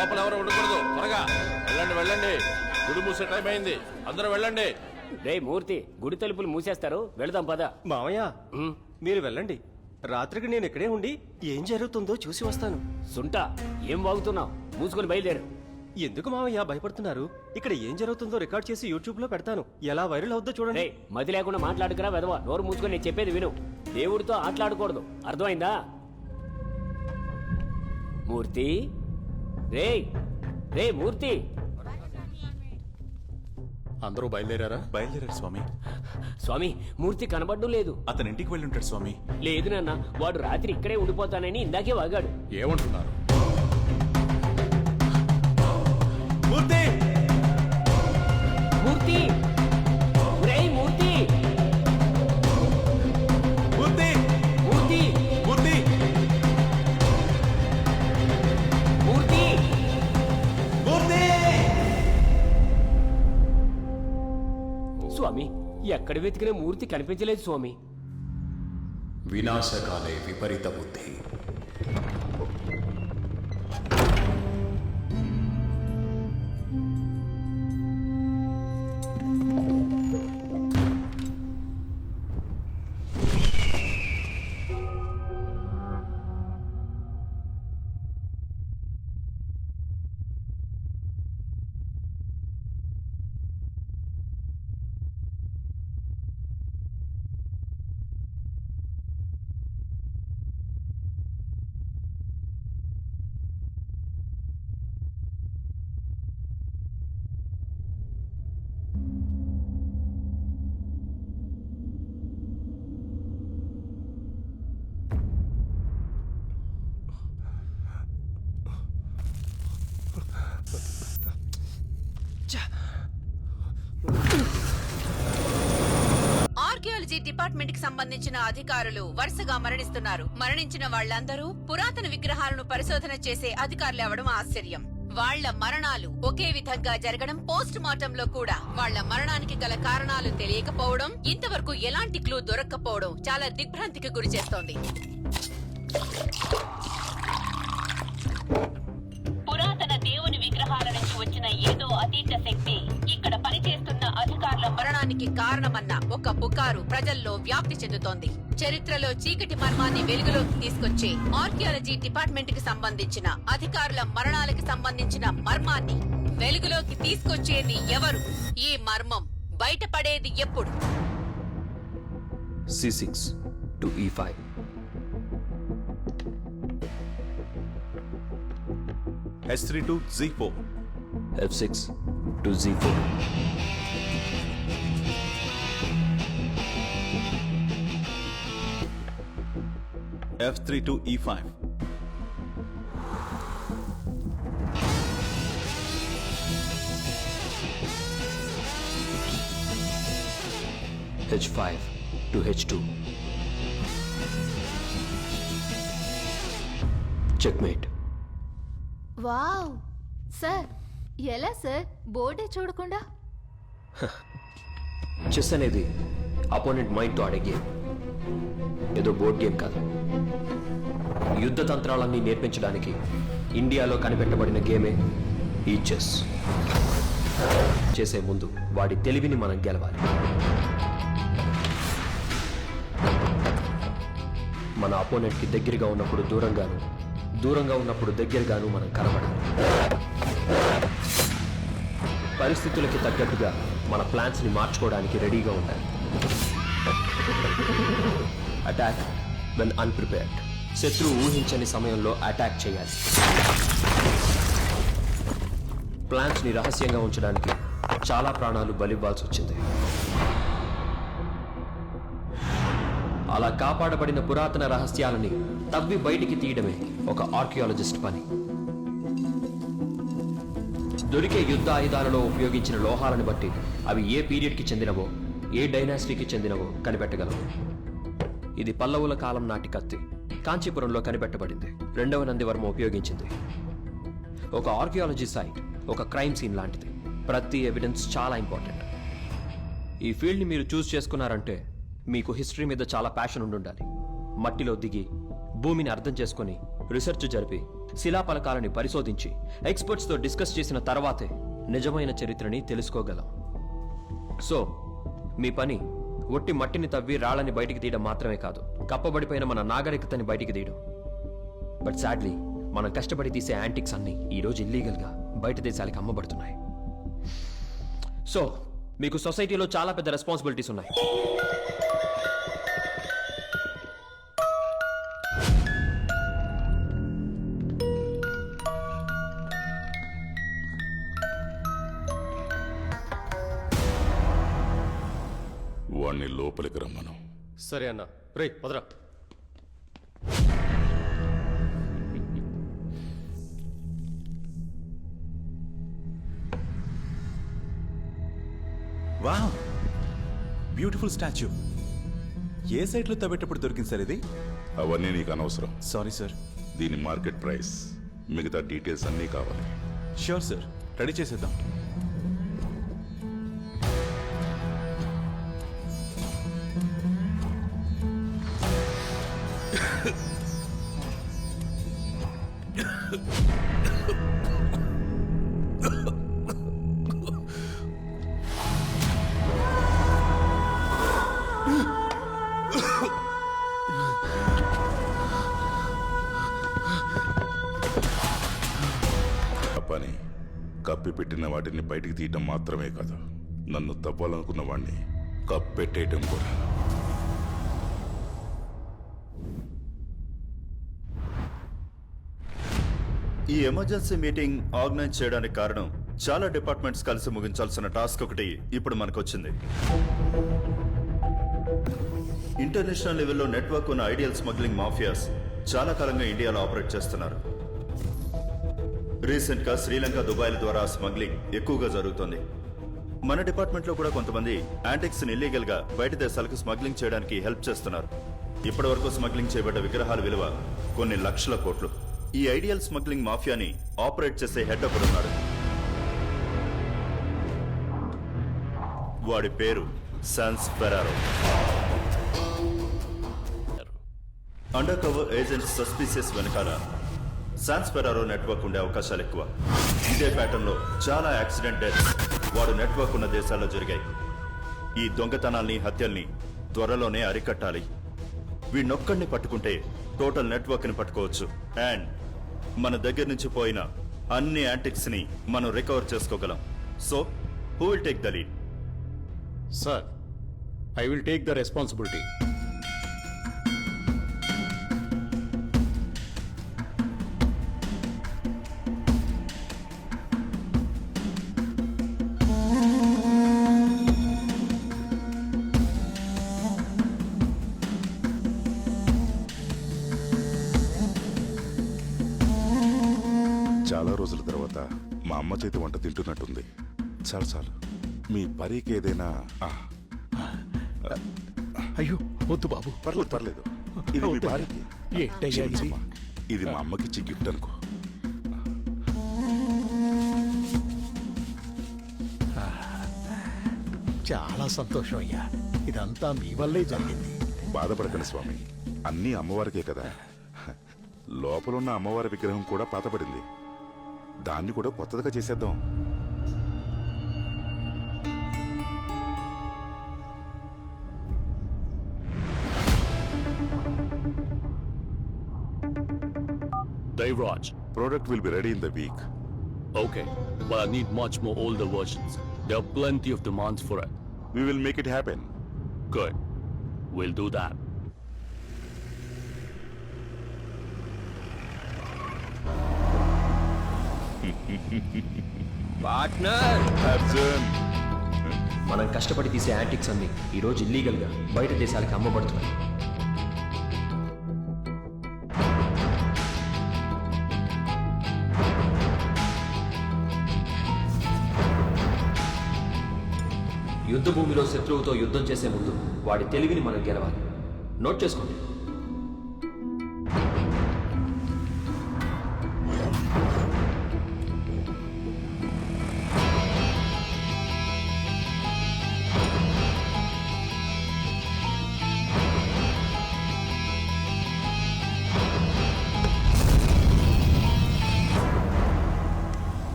లోపల ఎవరు ఉండకూడదు. త్వరగా వెళ్ళండి వెళ్ళండి, గుడి మూసే టైం అయింది, అందరూ వెళ్ళండి. రే మూర్తి, గుడి తలుపులు మూసేస్తారు, వెళదాం పద. మావయ్య మీరు వెళ్ళండి, రాత్రికి నేను ఇక్కడే ఉండి ఏం జరుగుతుందో చూసి వస్తాను. సుంటా, ఏం వాగుతున్నావు? మూసుకొని బయలుదేరు. ఎందుకు మావయ్య భయపడుతున్నారు? ఇక్కడ ఏం జరుగుతుందో రికార్డ్ చేసి యూట్యూబ్ లో పెడతాను, ఎలా వైరల్ అవుద్దో చూడండి. రే మతి లేకుండా మాట్లాడుకురా వెదవా, నోరు మూసుకొని నేను చెప్పేది విను. దేవుడితో ఆటలాడకూడదు, అర్థమైందా? మూర్తి, రే రే మూర్తి. అందరూ బయలుదేరారా? బయలుదేరారు స్వామి. స్వామి, మూర్తి కనబడ్డం లేదు. అతని ఇంటికి వెళ్ళి ఉంటాడు స్వామి. లేదు నాన్న, వాడు రాత్రి ఇక్కడే ఉండిపోతానని ఇందాకే వాగాడు. ఏమంటున్నారు? మూర్తి! మూర్తి, రేయ్ మూర్తి, మూర్తి! మూర్తి, మూర్తి! మూర్తి. మూర్తి! స్వామి, ఎక్కడ వెతికిన మూర్తి కనిపించలేదు స్వామి. వినాశకాలే విపరీత బుద్ధి. ఆర్కియాలజీ డిపార్ట్మెంట్ కి సంబంధించిన అధికారులు వరుసగా మరణిస్తున్నారు. మరణించిన వాళ్లందరూ పురాతన విగ్రహాలను పరిశోధన చేసే అధికారులు అవడం ఆశ్చర్యం. వాళ్ల మరణాలు ఒకే విధంగా జరగడం, పోస్ట్ మార్టం లో కూడా వాళ్ల మరణానికి గల కారణాలు తెలియకపోవడం, ఇంతవరకు ఎలాంటి క్లూ దొరక్కపోవడం చాలా దిగ్భ్రాంతికి గురి చేస్తోంది. పురాతన దేవుని విగ్రహాల నుంచి వచ్చిన ఏదో అతీత శక్తి ఇక్కడ పనిచేస్తున్న అధికారుల మరణానికి కారణమన్న ఒక పుకారు ప్రజల్లో వ్యాప్తి చెందుతోంది. చరిత్రలో చీకటి మర్మాన్ని వెలుగులోకి తీసుకొచ్చే ఆర్కియాలజీ డిపార్ట్మెంట్ కి సంబంధించిన అధికారుల మరణాలకు సంబంధించిన మర్మాన్ని వెలుగులోకి తీసుకొచ్చేది ఎవరు? ఈ మర్మం బయటపడేది ఎప్పుడు? C6 to E5. H3 to Z4. F6 to Z4. F3 to E5. H5 to H2. Checkmate. Wow sir, ఎలా సార్ బోర్డే చూడకుండా? చెస్ అనేది అపోనెంట్ మైండ్తో ఆడే గేమ్, ఏదో బోర్డ్ గేమ్ కాదు. యుద్ధ తంత్రాలన్నీ నేర్పించడానికి ఇండియాలో కనిపెట్టబడిన గేమే ఈ చెస్. చేసే ముందు వాడి తెలివిని మనం గెలవాలి. మన అపోనెంట్కి దగ్గరగా ఉన్నప్పుడు దూరంగాను, దూరంగా ఉన్నప్పుడు దగ్గరగాను మనం కనబడాలి. పరిస్థితులకి తగ్గట్టుగా మన ప్లాన్స్ని మార్చుకోవడానికి రెడీగా ఉండాలి. Attack when unprepared. శత్రువు ఊహించని సమయంలో అటాక్ చేయాలి. ప్లాన్స్ని రహస్యంగా ఉంచడానికి చాలా ప్రాణాలు బలివ్వాల్సి వచ్చింది. అలా కాపాడబడిన పురాతన రహస్యాలని తవ్వి బయటికి తీయడమే ఒక ఆర్కియాలజిస్ట్ పని. దొరికే యుద్ధ ఆయుధాలలో ఉపయోగించిన లోహాలను బట్టి అవి ఏ పీరియడ్కి చెందినవో, ఏ డైనాసిటీకి చెందినవో కనిపెట్టగలవు. ఇది పల్లవుల కాలం నాటి కత్తి, కాంచీపురంలో కనిపెట్టబడింది. 2వ నందివర్మ ఉపయోగించింది. ఒక ఆర్కియాలజీ సైట్ ఒక క్రైమ్ సీన్ లాంటిది. ప్రతి ఎవిడెన్స్ చాలా ఇంపార్టెంట్. ఈ ఫీల్డ్ని మీరు చూస్ చేసుకున్నారంటే మీకు హిస్టరీ మీద చాలా ప్యాషన్ ఉండాలి. మట్టిలో దిగి భూమిని అర్థం చేసుకుని రీసెర్చ్ జరిపి శిలాఫలకాలని పరిశోధించి ఎక్స్పర్ట్స్తో డిస్కస్ చేసిన తర్వాతే నిజమైన చరిత్రని తెలుసుకోగలం. సో మీ పని ఒట్టి మట్టిని తవ్వి రాళ్ళని బయటికి తీయడం మాత్రమే కాదు, కప్పబడిపోయిన మన నాగరికతని బయటికి తీయడం. బట్ సాడ్లీ మనం కష్టపడి తీసే యాంటిక్స్ అన్నీ ఈరోజు ఇల్లీగల్గా బయట దేశాలకి అమ్మబడుతున్నాయి. సో మీకు సొసైటీలో చాలా పెద్ద రెస్పాన్సిబిలిటీస్ ఉన్నాయి. వాణ్ణి లోపలికి రమ్మను. సరే అన్న. రే వదరా. Wow, beautiful statue. ఏ సైట్లో తవ్వేటప్పుడు దొరికింది సార్ ఇది? అవన్నీ నీకు అనవసరం. Sorry sir. దీని మార్కెట్ ప్రైస్, మిగతా డీటెయిల్స్ అన్నీ కావాలి. ష్యూర్ సార్, రెడీ చేసేద్దాం. పని కప్పి పెట్టిన వాటిని బయటికి తీయటం మాత్రమే కాదు, నన్ను తవ్వాలనుకున్న వాడిని కప్పెట్టేయటం కూడా. ఈ ఎమర్జెన్సీ మీటింగ్ ఆర్గనైజ్ చేయడానికి కారణం చాలా డిపార్ట్మెంట్స్ కలిసి ముగించాల్సిన టాస్క్ ఒకటి ఇప్పుడు మనకొచ్చింది. ఇంటర్నేషనల్ లెవెల్లో నెట్వర్క్ ఉన్న ఐడియల్ స్మగ్లింగ్ మాఫియాస్ చాలా కాలంగా ఇండియాలో ఆపరేట్ చేస్తున్నారు. రీసెంట్ గా శ్రీలంక, దుబాయ్ల ద్వారా స్మగ్లింగ్ ఎక్కువగా జరుగుతోంది. మన డిపార్ట్మెంట్ లో కూడా కొంతమంది యాంటిక్స్ ని ఇల్లీగల్ గా బయట దేశాలకు స్మగ్లింగ్ చేయడానికి హెల్ప్ చేస్తున్నారు. ఇప్పటి వరకు స్మగ్లింగ్ చేయబడ్డ విగ్రహాల విలువ కొన్ని లక్షల కోట్లు. ఈ ఐడియల్ స్మగ్లింగ్ మాఫియాని ఆపరేట్ చేసే హెడ్ ఒకడున్నాడు. వాడి పేరు sands Ferraro. Under cover agents suspicious వెనకాల సాన్స్ ఫెరారో నెట్వర్క్ ఉండే అవకాశాలు ఎక్కువ. ఇదే ప్యాటర్న్ లో చాలా యాక్సిడెంట్ డెత్స్ వాడు నెట్వర్క్ ఉన్న దేశాల్లో జరిగాయి. ఈ దొంగతనాల్ని, హత్యల్ని త్వరలోనే అరికట్టాలి. వీడినొక్కడిని పట్టుకుంటే టోటల్ నెట్వర్క్ ని పట్టుకోవచ్చు. అండ్ మన దగ్గర నుంచి పోయిన అన్ని యాంటిక్స్ ని మనం రికవర్ చేసుకోగలం. So who will take the lead? Sir, I will take the responsibility. చాలా రోజుల తర్వాత మా అమ్మ చేతి వంట తింటున్నట్టుంది. చాలు చాలు, మీ పరికి ఏదైనా. అయ్యో వద్దు బాబు. పర్లేదు పర్లేదు, ఇది మీ భార్యకి. ఏంటయ్యా ఇది? క్షమించమ్మా. ఇది మా అమ్మకి ఇచ్చే గిఫ్ట్ అనుకో. చాలా సంతోషం అయ్యా, ఇదంతా మీ వల్లే జరిగింది. బాధపడకండి స్వామి, అన్నీ అమ్మవారికే కదా. లోపలున్న అమ్మవారి విగ్రహం కూడా పాతపడింది, దాన్ని కూడా కొత్తదిగా చేసేద్దాం. Devraj. Product will be ready in the week. Okay, but I need much more older versions. There are plenty of demands for it. We will make it happen. Good. We'll do that. Partner, Arjun. మనం కష్టపడి తీసే antiques అన్ని ఈరోజు ఇల్లీగల్గా బయట దేశాలకి అమ్మబడుతున్నాయి. యుద్ధ భూమిలో శత్రువుతో యుద్ధం చేసే ముందు వాడి తెలివిని మనం గెలవాలి. నోట్ చేసుకోండి.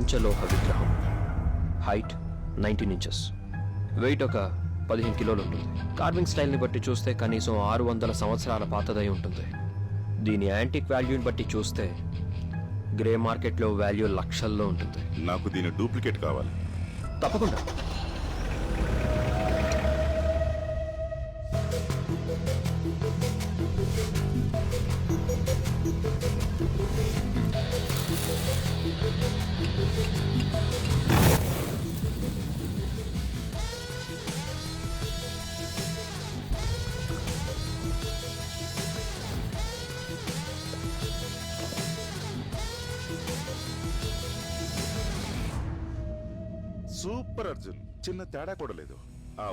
పంచలోహ విగ్రహం. హైట్ 19 ఇంచెస్, వెయిట్ ఒక 15 కిలోలు ఉంటుంది. కార్వింగ్ స్టైల్ని బట్టి చూస్తే కనీసం 600 సంవత్సరాల పాతదై ఉంటుంది. దీని యాంటిక్ వాల్యూని బట్టి చూస్తే గ్రే మార్కెట్లో వాల్యూ లక్షల్లో ఉంటుంది. నాకు దీని డూప్లికేట్ కావాలి. తప్పకుండా. సూపర్ అర్జున్, చిన్న తేడా కూడా లేదు. ఆ